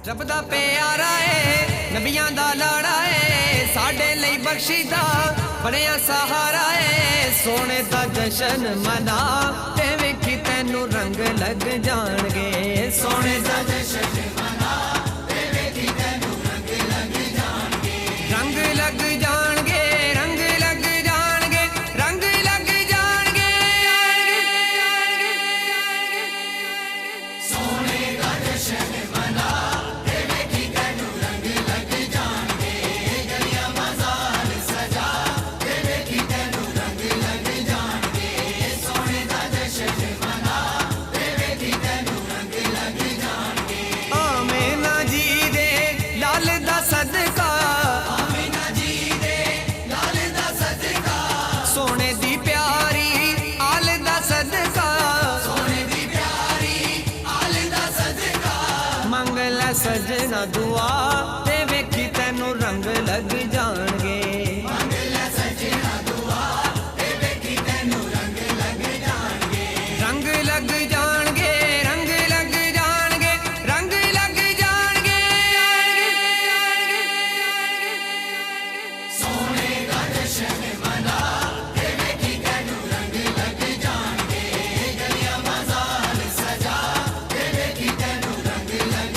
रब दा प्यारा है नबियां दा लाड़ा है साडे लई बख्शीदा बड़िया सहारा है। सोने दा जशन मना ते वेखी तैनू रंग लग जाणगे। सोने दा जशन मना ते वेखी तैनू रंग लग जाणगे। रंग लग जाणगे रंग लग जाणगे रंग लग जाणगे। सोने दा जशन मना सजना दुआ ते वेखी तैनू रंग लग जाणगे। सजना दुआ ते वेखी तैनू रंग लग जाणगे। रंग लग जाणगे रंग लग जाणगे रंग लग जाणगे। सोने दा जशन मना ते वेखी तैनू रंग लग जाणगे। गलियां बाज़ार सजा ते वेखी तैनू रंग लग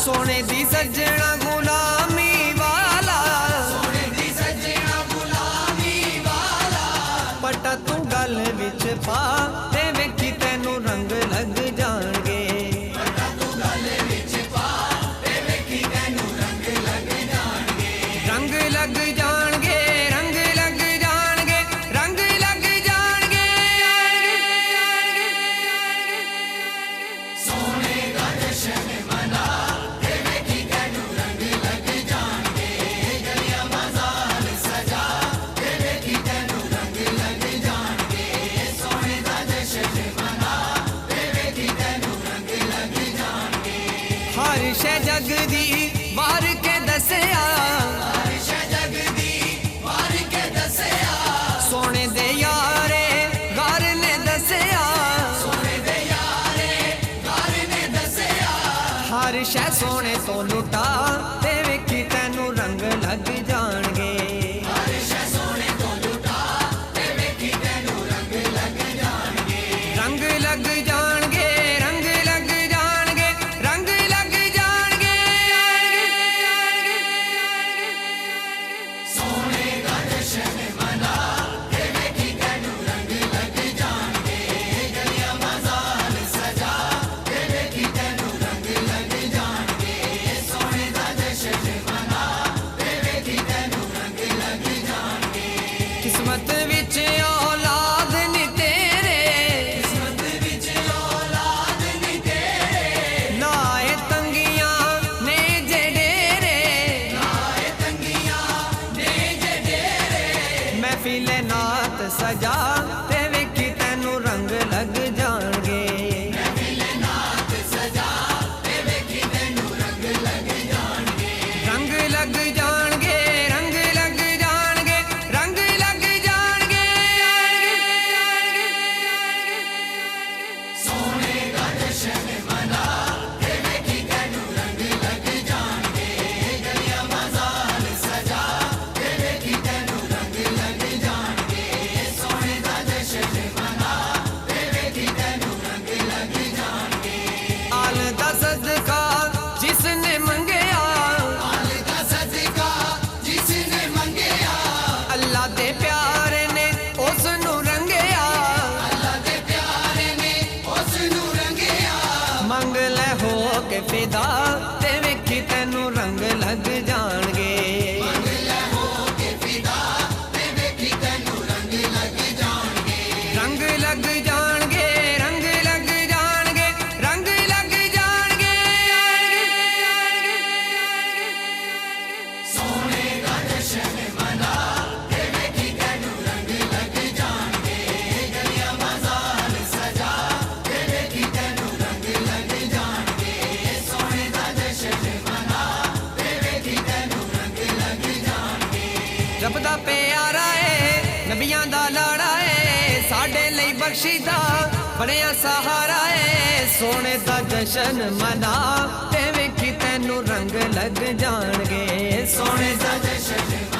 सोने दी सजना गुलामी वाला। सोने दी सजना गुलामी वाला। पटा तू गल विच पा ते वेखी तैनू रंग लग जाणगे। पटा तू गल विच पा ते वेखी तैनू रंग लग जाणगे। रंग लग जाणगे रंग लग जाणगे रंग लग जाणगे। सोने दा जशन मना हर शै जग दी वार के दसिया। हर शै जग दी वार के दसिया। सोने दे यारे गार ने दसिया। सोने दे यारे गार ने दसिया। हर शै सोने तो लुटा ते वेखी तैनू रंग लग जाणगे। हर शै सोने तो लुटा ते वेखी तैनू रंग लग जाणगे। रंग लग जाणगे रंग लग जाणगे रंग लग जाणगे। सोने दा जशन मना ते वेखी तैनू रंग लग जाणगे। गलियां बाज़ार सजा ते वेखी तैनू रंग लग जाणगे। सोने दा जशन रब दा प्यारा है नबियां दा लाड़ा है साडे लई बख्शीदा बड़िया सहारा है सोने दा जशन मना ते वेखी तैनू रंग लग जाणगे सोने दा जशन